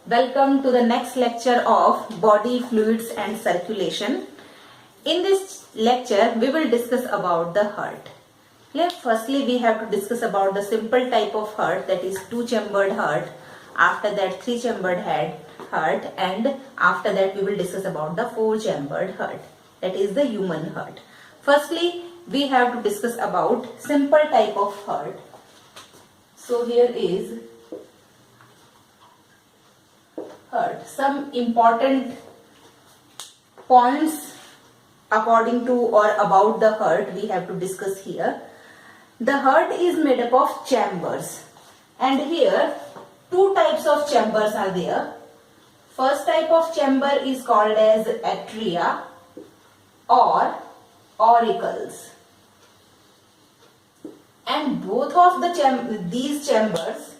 Welcome to the next lecture of body fluids and circulation. In this lecture, we will discuss about the heart. Firstly, we have to discuss about the simple type of heart, that is two-chambered heart. After that, three-chambered heart, and after that, we will discuss about the four-chambered heart, that is the human heart. Firstly, we have to discuss about simple type of heart. So here is heart. Some important points according to or about the heart we have to discuss here. The heart is made up of chambers, and here two types of chambers are there. First type of chamber is called as atria or auricles, and both of these chambers,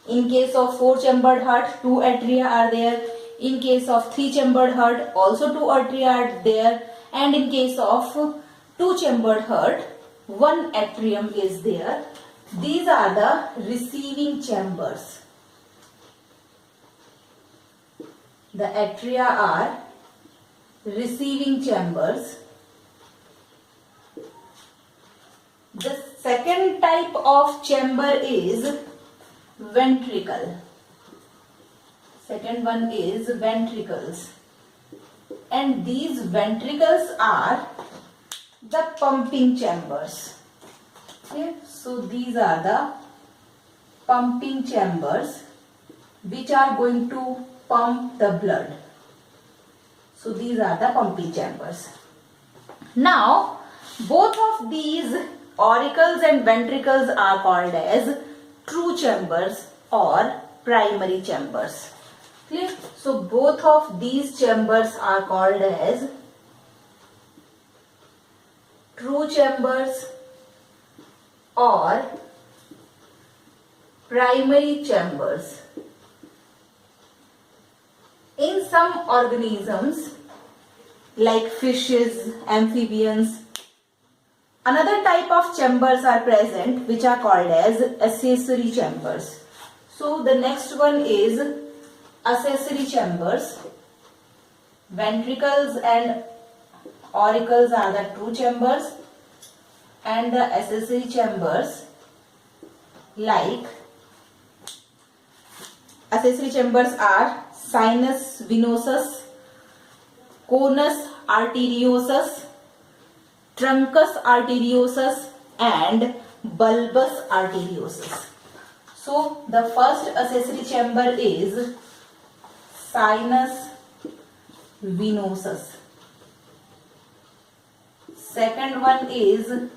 in case of four-chambered heart, two atria are there. In case of three-chambered heart, also two atria are there. And in case of two-chambered heart, one atrium is there. These are the receiving chambers. The atria are receiving chambers. The second type of chamber is ventricle. Second one is ventricles, and these ventricles are the pumping chambers. Okay, so these are the pumping chambers which are going to pump the blood. So these are the pumping chambers. Now both of these auricles and ventricles are called as true chambers or primary chambers. Clear? So both of these chambers are called as true chambers or primary chambers. In some organisms like fishes, amphibians, another type of chambers are present which are called as accessory chambers. So the next one is accessory chambers. Ventricles and auricles are the true chambers, and the accessory chambers are sinus venosus, conus arteriosus, truncus arteriosus, and bulbus arteriosus. So the first accessory chamber is sinus venosus. Second one is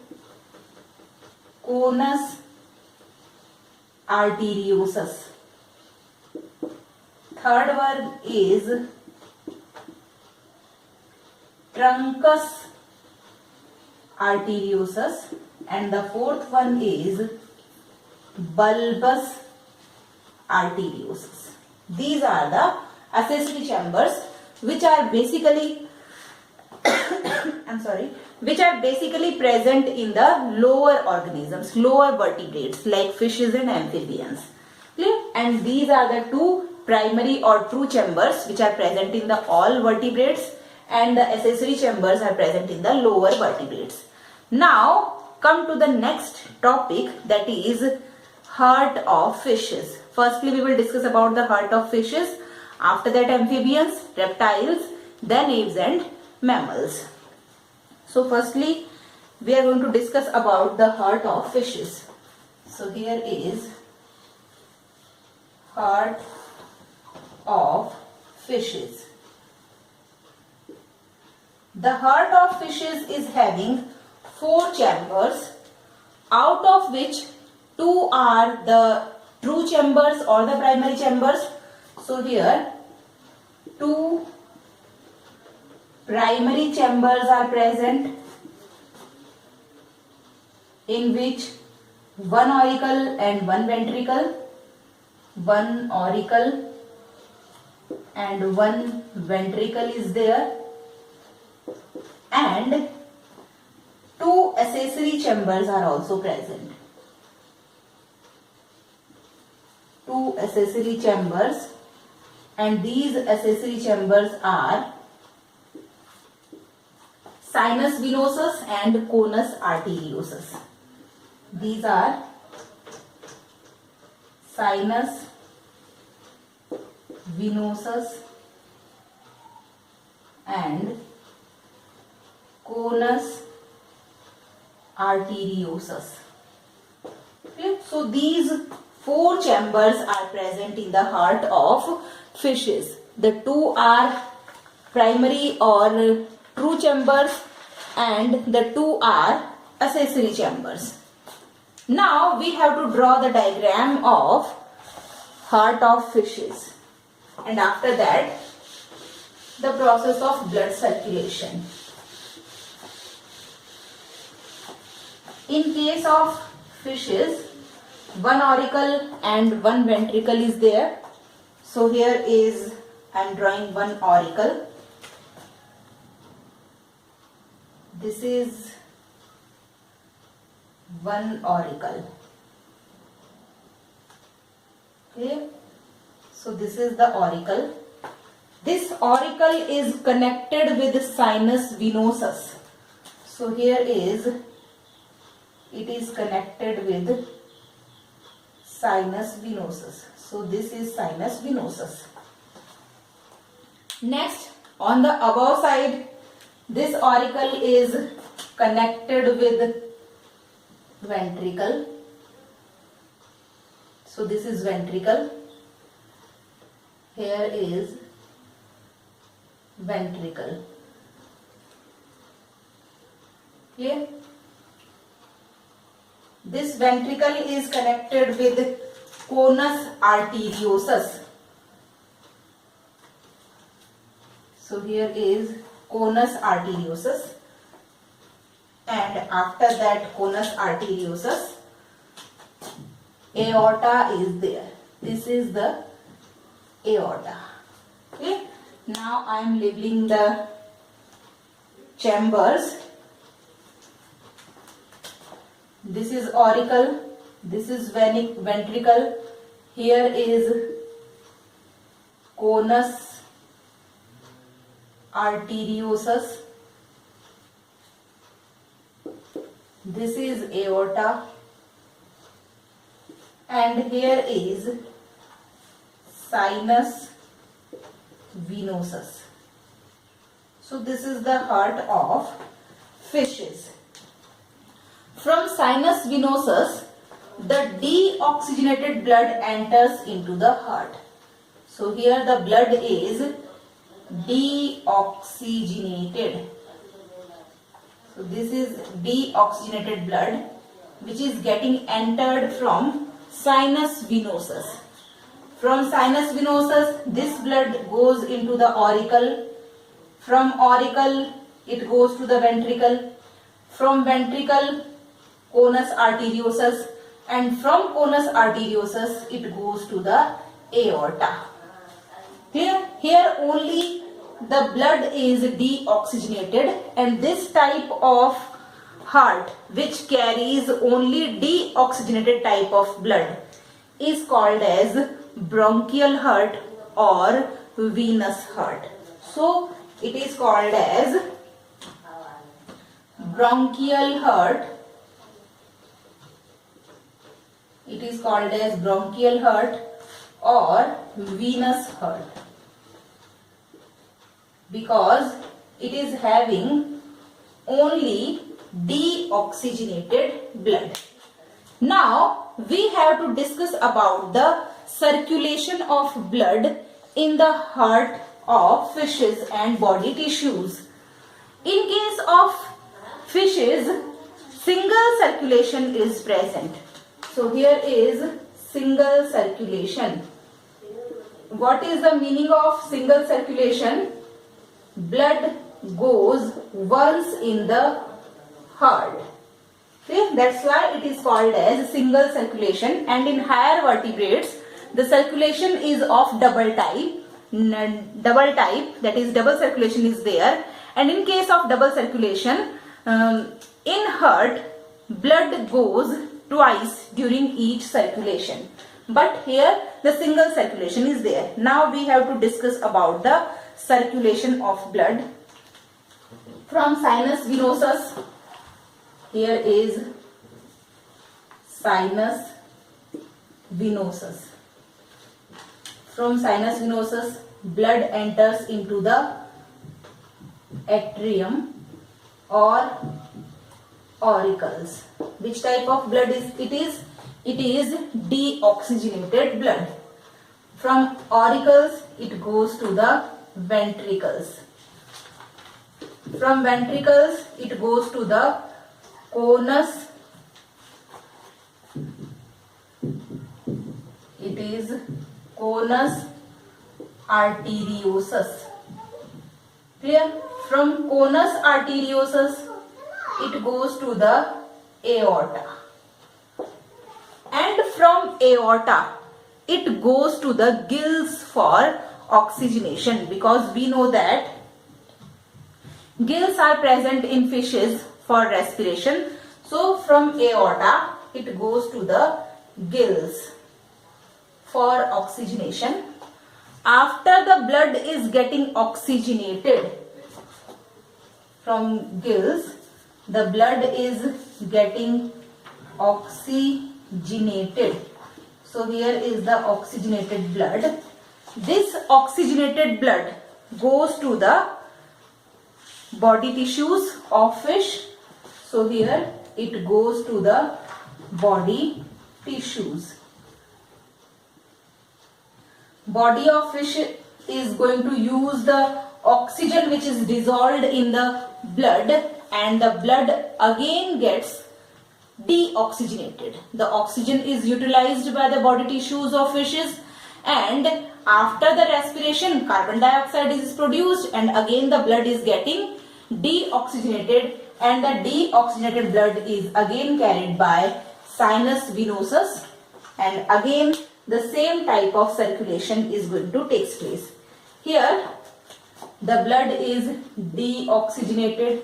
conus arteriosus. Third one is truncus arteriosus, and the fourth one is bulbus arteriosus. These are the accessory chambers which are basically present in the lower organisms, lower vertebrates like fishes and amphibians. Clear? And these are the two primary or true chambers which are present in the all vertebrates, and the accessory chambers are present in the lower vertebrates. Now come to the next topic, that is heart of fishes. Firstly, we will discuss about the heart of fishes. After that, amphibians, reptiles, then apes and mammals. So firstly, we are going to discuss about the heart of fishes. So here is heart of fishes. The heart of fishes is having four chambers, out of which two are the true chambers or the primary chambers. So here two primary chambers are present, in which one auricle and one ventricle, one auricle and one ventricle is there, and two accessory chambers are also present. Two accessory chambers and these accessory chambers are sinus venosus and conus arteriosus. These are sinus venosus and conus arteriosus. Okay, so these 4 chambers are present in the heart of fishes. The 2 are primary or true chambers and the 2 are accessory chambers. Now we have to draw the diagram of heart of fishes, and after that the process of blood circulation. In case of fishes, one auricle and one ventricle is there. So here is, I am drawing one auricle. This is one auricle. Okay, so this is the auricle. This auricle is connected with the sinus venosus. So here is, it is connected with sinus venosus. So this is sinus venosus. Next, on the above side, this auricle is connected with ventricle. So this is ventricle. Here is ventricle. Clear? This ventricle is connected with conus arteriosus. So here is conus arteriosus, and after that conus arteriosus, aorta is there. This is the aorta. Okay. Now I am labeling the chambers. This is auricle, this is ventricle, here is conus arteriosus, this is aorta, and here is sinus venosus. So this is the heart of fishes. From sinus venosus, the deoxygenated blood enters into the heart. So here the blood is deoxygenated. So this is deoxygenated blood which is getting entered from sinus venosus. From sinus venosus, this blood goes into the auricle. From auricle, it goes to the ventricle. From ventricle, conus arteriosus, and from conus arteriosus it goes to the aorta. Clear? Here only the blood is deoxygenated, and this type of heart which carries only deoxygenated type of blood is called as bronchial heart or venous heart. So it is called as bronchial heart. It is called as bronchial heart or venous heart because it is having only deoxygenated blood. Now we have to discuss about the circulation of blood in the heart of fishes and body tissues. In case of fishes, single circulation is present. So here is single circulation. What is the meaning of single circulation? Blood goes once in the heart. Okay? That's why it is called as single circulation, and in higher vertebrates the circulation is of double type, that is double circulation is there, and in case of double circulation, in heart blood goes twice during each circulation. but here the single circulation is there. Now we have to discuss about the circulation of blood from sinus venosus. Here is sinus venosus. From sinus venosus, blood enters into the atrium or auricles. Which type of blood is it is? It is deoxygenated blood. From auricles it goes to the ventricles. From ventricles it goes to the conus. It is conus arteriosus. Clear? From conus arteriosus it goes to the aorta, and from aorta it goes to the gills for oxygenation, because we know that gills are present in fishes for respiration. So from aorta it goes to the gills for oxygenation. After the blood is getting oxygenated from gills, the blood is getting oxygenated. So here is the oxygenated blood. This oxygenated blood goes to the body tissues of fish. So here it goes to the body tissues. Body of fish is going to use the oxygen which is dissolved in the blood, and the blood again gets deoxygenated. The oxygen is utilized by the body tissues of fishes, and after the respiration carbon dioxide is produced, and again the blood is getting deoxygenated, and the deoxygenated blood is again carried by sinus venosus, and again the same type of circulation is going to take place. Here the blood is deoxygenated,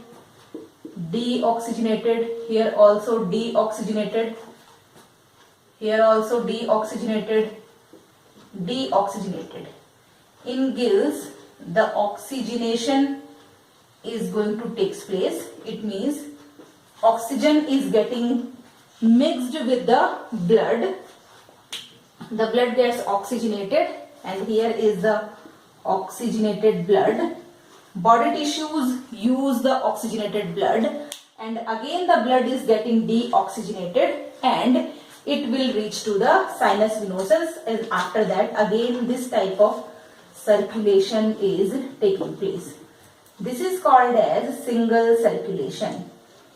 here also deoxygenated, here also deoxygenated. In gills the oxygenation is going to take place. It means oxygen is getting mixed with the blood. The blood gets oxygenated, and here is the oxygenated blood. Body tissues use the oxygenated blood, and again the blood is getting deoxygenated, and it will reach to the sinus venosus, and after that again this type of circulation is taking place. This is called as single circulation.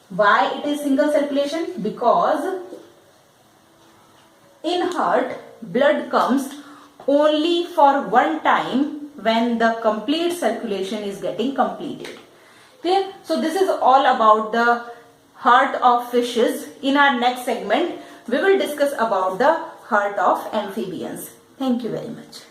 Why it is single circulation? Because in heart blood comes only for one time when the complete circulation is getting completed. Clear? So this is all about the heart of fishes. In our next segment we will discuss about the heart of amphibians. Thank you very much.